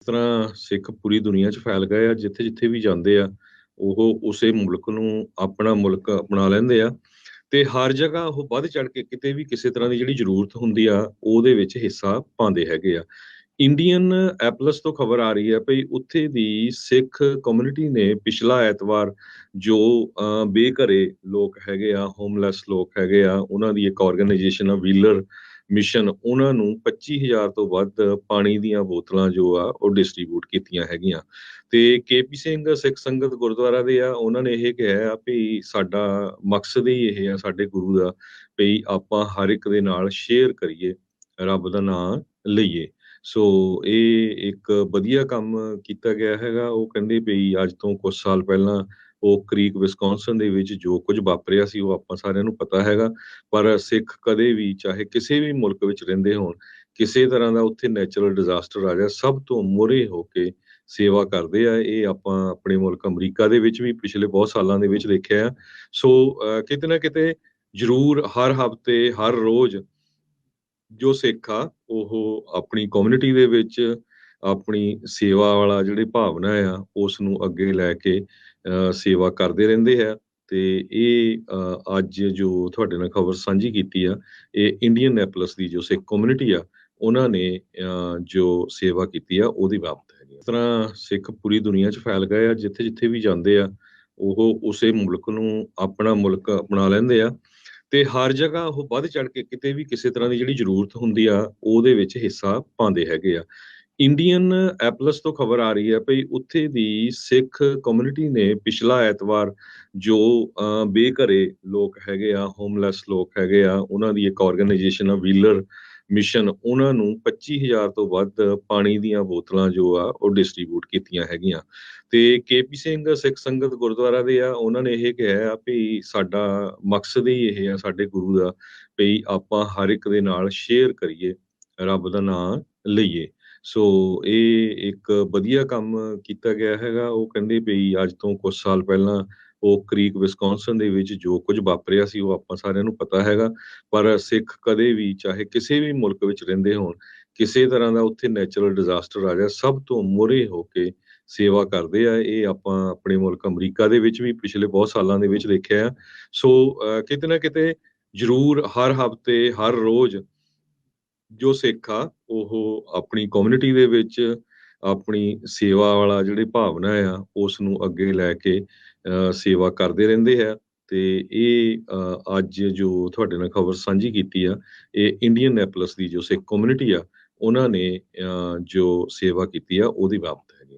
ਇਸ ਤਰ੍ਹਾਂ ਸਿੱਖ ਪੂਰੀ ਦੁਨੀਆ 'ਚ ਫੈਲ ਗਏ ਆ, ਜਿੱਥੇ-ਜਿੱਥੇ ਵੀ ਜਾਂਦੇ ਆ, ਉਹ ਉਸੇ ਮੁਲਕ ਨੂੰ ਆਪਣਾ ਮੁਲਕ ਅਪਣਾ ਲੈਂਦੇ ਆ ਤੇ ਹਰ ਜਗ੍ਹਾ ਉਹ ਵੱਧ ਚੜ੍ਹ ਕੇ ਕਿਤੇ ਵੀ ਕਿਸੇ ਤਰ੍ਹਾਂ ਦੀ ਜਿਹੜੀ ਜ਼ਰੂਰਤ ਹੁੰਦੀ ਆ, ਉਹਦੇ ਵਿੱਚ ਹਿੱਸਾ ਪਾਉਂਦੇ ਹੈਗੇ ਆ। ਇੰਡੀਅਨ ਐਪਲਸ ਤੋਂ ਖਬਰ ਆ ਰਹੀ ਹੈ ਭਈ ਉੱਥੇ ਦੀ ਸਿੱਖ ਕਮਿਊਨਿਟੀ ਨੇ ਪਿਛਲਾ ਐਤਵਾਰ ਜੋ ਬੇਘਰੇ ਲੋਕ ਹੈਗੇ ਆ, ਹੋਮਲੈਸ ਲੋਕ ਹੈਗੇ ਆ, ਉਹਨਾਂ ਦੀ ਇੱਕ ਆਰਗਨਾਈਜੇਸ਼ਨ ਆ ਵੀਲਰ ਮਿਸ਼ਨ, ਉਹਨਾਂ ਨੂੰ 25,000 ਤੋਂ ਵੱਧ ਪਾਣੀ ਦੀਆਂ ਬੋਤਲਾਂ ਜੋ ਆ ਉਹ ਡਿਸਟ੍ਰੀਬਿਊਟ ਕੀਤੀਆਂ ਹੈਗੀਆਂ। ਤੇ ਕੇਪੀ ਸਿੰਘ ਸਿੱਖ ਸੰਗਤ ਗੁਰਦੁਆਰਾ ਦੇ ਆ, ਉਹਨਾਂ ਨੇ ਇਹ ਕਿਹਾ ਆ ਭਈ ਸਾਡਾ ਮਕਸਦ ਹੀ ਇਹ ਆ ਸਾਡੇ ਗੁਰੂ ਦਾ ਭਈ ਆਪਾਂ ਹਰ ਇੱਕ ਦੇ ਨਾਲ ਸ਼ੇਅਰ ਕਰੀਏ, ਰੱਬ ਦਾ ਨਾਂ ਲਈਏ। ਸੋ ਇਹ ਇੱਕ ਵਧੀਆ ਕੰਮ ਕੀਤਾ ਗਿਆ ਹੈਗਾ। ਉਹ ਕਹਿੰਦੇ ਵੀ ਅੱਜ ਤੋਂ ਕੁਝ ਸਾਲ ਪਹਿਲਾਂ ਓਕ ਕ੍ਰੀਕ ਵਿਸਕੌਨਸਨ ਦੇ ਵਿੱਚ ਜੋ ਕੁਝ ਵਾਪਰਿਆ ਸੀ ਉਹ ਆਪਾਂ ਸਾਰਿਆਂ ਨੂੰ ਪਤਾ ਹੈਗਾ। ਪਰ ਸਿੱਖ ਕਦੇ ਵੀ ਚਾਹੇ ਕਿਸੇ ਵੀ ਮੁਲਕ ਵਿੱਚ ਰਹਿੰਦੇ ਹੋਣ, ਕਿਸੇ ਤਰ੍ਹਾਂ ਦਾ ਉੱਥੇ ਨੈਚੁਰਲ ਡਿਜ਼ਾਸਟਰ ਆ ਜਾਏ, ਸਭ ਤੋਂ ਮੂਹਰੇ ਹੋ ਕੇ ਸੇਵਾ ਕਰਦੇ ਆ। ਇਹ ਆਪਾਂ ਆਪਣੇ ਮੁਲਕ ਅਮਰੀਕਾ ਦੇ ਵਿੱਚ ਵੀ ਪਿਛਲੇ ਬਹੁਤ ਸਾਲਾਂ ਦੇ ਵਿੱਚ ਦੇਖਿਆ ਆ। ਸੋ ਕਿਤੇ ਨਾ ਕਿਤੇ ਜ਼ਰੂਰ ਹਰ ਹਫ਼ਤੇ, ਹਰ ਰੋਜ਼ ਜੋ ਸਿੱਖ ਆ ਉਹ ਆਪਣੀ ਕਮਿਊਨਿਟੀ ਦੇ ਵਿੱਚ ਆਪਣੀ ਸੇਵਾ ਵਾਲਾ ਜਿਹੜੀ ਭਾਵਨਾ ਆ ਉਸ ਨੂੰ ਅੱਗੇ ਲੈ ਕੇ ਸੇਵਾ ਕਰਦੇ ਰਹਿੰਦੇ ਆ। ਤੇ ਇਹ ਅੱਜ ਜੋ ਤੁਹਾਡੇ ਨਾਲ ਖਬਰ ਸਾਂਝੀ ਕੀਤੀ ਆ, ਇਹ ਇੰਡੀਅਨ ਨੈਪਲਸ ਦੀ ਜੋ ਸਿੱਖ ਕਮਿਊਨਿਟੀ ਆ ਉਹਨਾਂ ਨੇ ਜੋ ਸੇਵਾ ਕੀਤੀ ਆ ਉਹਦੀ ਬਾਬਤ ਹੈਗੀ। ਇਸ ਤਰ੍ਹਾਂ ਸਿੱਖ ਪੂਰੀ ਦੁਨੀਆ 'ਚ ਫੈਲ ਗਏ ਆ, ਜਿੱਥੇ-ਜਿੱਥੇ ਵੀ ਜਾਂਦੇ ਆ, ਉਹ ਉਸੇ ਮੁਲਕ ਨੂੰ ਆਪਣਾ ਮੁਲਕ ਅਪਣਾ ਲੈਂਦੇ ਆ ਤੇ ਹਰ ਜਗ੍ਹਾ ਉਹ ਵੱਧ ਚੜ੍ਹ ਕੇ ਕਿਤੇ ਵੀ ਕਿਸੇ ਤਰ੍ਹਾਂ ਦੀ ਜਿਹੜੀ ਜ਼ਰੂਰਤ ਹੁੰਦੀ ਆ, ਉਹਦੇ ਵਿੱਚ ਹਿੱਸਾ ਪਾਉਂਦੇ ਹੈਗੇ ਆ। ਇੰਡੀਅਨ ਐਪਲਸ ਤੋਂ ਖਬਰ ਆ ਰਹੀ ਹੈ ਭਈ ਉੱਥੇ ਦੀ ਸਿੱਖ ਕਮਿਊਨਿਟੀ ਨੇ ਪਿਛਲਾ ਐਤਵਾਰ ਜੋ ਬੇਘਰੇ ਲੋਕ ਹੈਗੇ ਆ, ਹੋਮਲੈਸ ਲੋਕ ਹੈਗੇ ਆ, ਉਹਨਾਂ ਦੀ ਇੱਕ ਆਰਗਨਾਈਜੇਸ਼ਨ ਆ ਵੀਲਰ ਮਿਸ਼ਨ, ਉਹਨਾਂ ਨੂੰ 25,000 ਤੋਂ ਵੱਧ ਪਾਣੀ ਦੀਆਂ ਬੋਤਲਾਂ ਜੋ ਆ ਉਹ ਡਿਸਟ੍ਰੀਬਿਊਟ ਕੀਤੀਆਂ ਹੈਗੀਆਂ। ਤੇ ਕੇਪੀ ਸਿੰਘ ਸਿੱਖ ਸੰਗਤ ਗੁਰਦੁਆਰਾ ਦੇ ਆ, ਉਹਨਾਂ ਨੇ ਇਹ ਕਿਹਾ ਆ ਭਈ ਸਾਡਾ ਮਕਸਦ ਹੀ ਇਹ ਆ ਸਾਡੇ ਗੁਰੂ ਦਾ ਭਈ ਆਪਾਂ ਹਰ ਇੱਕ ਦੇ ਨਾਲ ਸ਼ੇਅਰ ਕਰੀਏ, ਰੱਬ ਦਾ ਨਾਂ ਲਈਏ। ਸੋ ਇਹ ਇੱਕ ਵਧੀਆ ਕੰਮ ਕੀਤਾ ਗਿਆ ਹੈਗਾ। ਉਹ ਕਹਿੰਦੇ ਵੀ ਅੱਜ ਤੋਂ ਕੁਝ ਸਾਲ ਪਹਿਲਾਂ ਓਕ ਕ੍ਰੀਕ ਵਿਸਕੌਨਸਨ ਦੇ ਵਿੱਚ ਜੋ ਕੁਝ ਵਾਪਰਿਆ ਸੀ ਉਹ ਆਪਾਂ ਸਾਰਿਆਂ ਨੂੰ ਪਤਾ ਹੈਗਾ। ਪਰ ਸਿੱਖ ਕਦੇ ਵੀ ਚਾਹੇ ਕਿਸੇ ਵੀ ਮੁਲਕ ਵਿੱਚ ਰਹਿੰਦੇ ਹੋਣ, ਕਿਸੇ ਤਰ੍ਹਾਂ ਦਾ ਉੱਥੇ ਨੈਚੁਰਲ ਡਿਜ਼ਾਸਟਰ ਆ ਜਾਏ, ਸਭ ਤੋਂ ਮੂਹਰੇ ਹੋ ਕੇ ਸੇਵਾ ਕਰਦੇ ਆ। ਇਹ ਆਪਾਂ ਆਪਣੇ ਮੁਲਕ ਅਮਰੀਕਾ ਦੇ ਵਿੱਚ ਵੀ ਪਿਛਲੇ ਬਹੁਤ ਸਾਲਾਂ ਦੇ ਵਿੱਚ ਦੇਖਿਆ ਆ। ਸੋ ਕਿਤੇ ਨਾ ਕਿਤੇ ਜ਼ਰੂਰ ਹਰ ਹਫ਼ਤੇ, ਹਰ ਰੋਜ਼ ਜੋ ਸਿੱਖ ਆ ਉਹ ਆਪਣੀ ਕਮਿਊਨਿਟੀ ਦੇ ਵਿੱਚ ਆਪਣੀ ਸੇਵਾ ਵਾਲਾ ਜਿਹੜੀ ਭਾਵਨਾ ਆ ਉਸ ਨੂੰ ਅੱਗੇ ਲੈ ਕੇ ਸੇਵਾ ਕਰਦੇ ਰਹਿੰਦੇ ਆ। ਤੇ ਇਹ ਅੱਜ ਜੋ ਤੁਹਾਡੇ ਨਾਲ ਖਬਰ ਸਾਂਝੀ ਕੀਤੀ ਆ, ਇਹ ਇੰਡੀਅਨ ਨੈਪਲਸ ਦੀ ਜੋ ਸਿੱਖ ਕਮਿਊਨਿਟੀ ਆ ਉਹਨਾਂ ਨੇ ਜੋ ਸੇਵਾ ਕੀਤੀ ਆ ਉਹਦੀ ਬਾਬਤ ਹੈਗੀ ਆ।